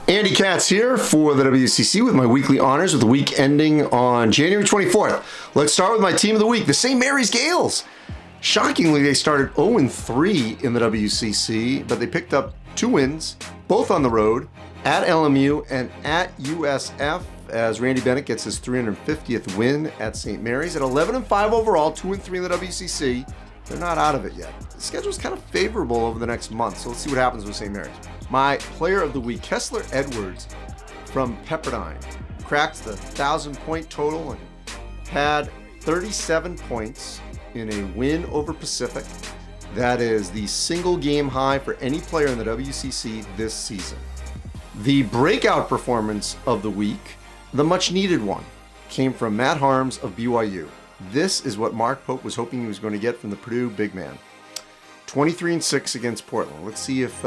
Andy Katz here for the WCC with my weekly honors with the week ending on January 24th. Let's start with my team of the week, the St. Mary's Gales. Shockingly, they started 0-3 in the WCC, but they picked up 2 wins, both on the road, at LMU and at USF, as Randy Bennett gets his 350th win at St. Mary's. At 11-5 overall, 2-3 in the WCC. They're not out of it yet. The schedule's kind of favorable over the next month, so let's see what happens with St. Mary's. My player of the week, Kessler Edwards from Pepperdine, cracked the 1,000-point total and had 37 points in a win over Pacific. That is the single game high for any player in the WCC this season. The breakout performance of the week, the much needed one, came from Matt Harms of BYU. This is what Mark Pope was hoping he was going to get from the Purdue big man. 23-6 against Portland. Let's see if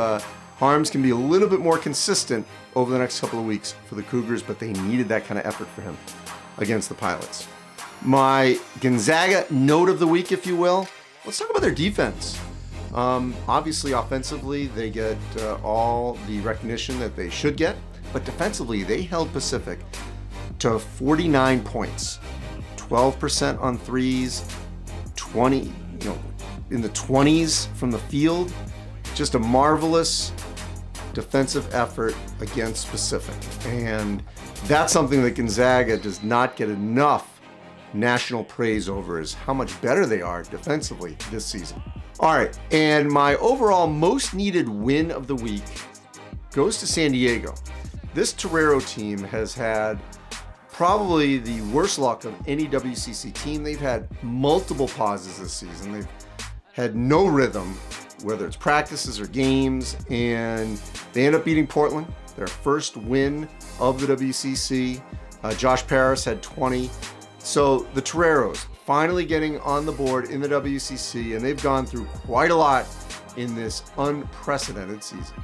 Harms can be a little bit more consistent over the next couple of weeks for the Cougars, but they needed that kind of effort for him against the Pilots. My Gonzaga note of the week, if you will, let's talk about their defense. Obviously, offensively, they get all the recognition that they should get, but defensively, they held Pacific to 49 points, 12% on threes, 20, in the 20s from the field. Just a marvelous defensive effort against Pacific. And that's something that Gonzaga does not get enough national praise over, is how much better they are defensively this season. All right, and my overall most needed win of the week goes to San Diego. This Torero team has had probably the worst luck of any WCC team. They've had multiple pauses this season. They've had no rhythm, whether it's practices or games, and they end up beating Portland, their first win of the WCC. Josh Parrish had 20. So the Toreros finally getting on the board in the WCC, and they've gone through quite a lot in this unprecedented season.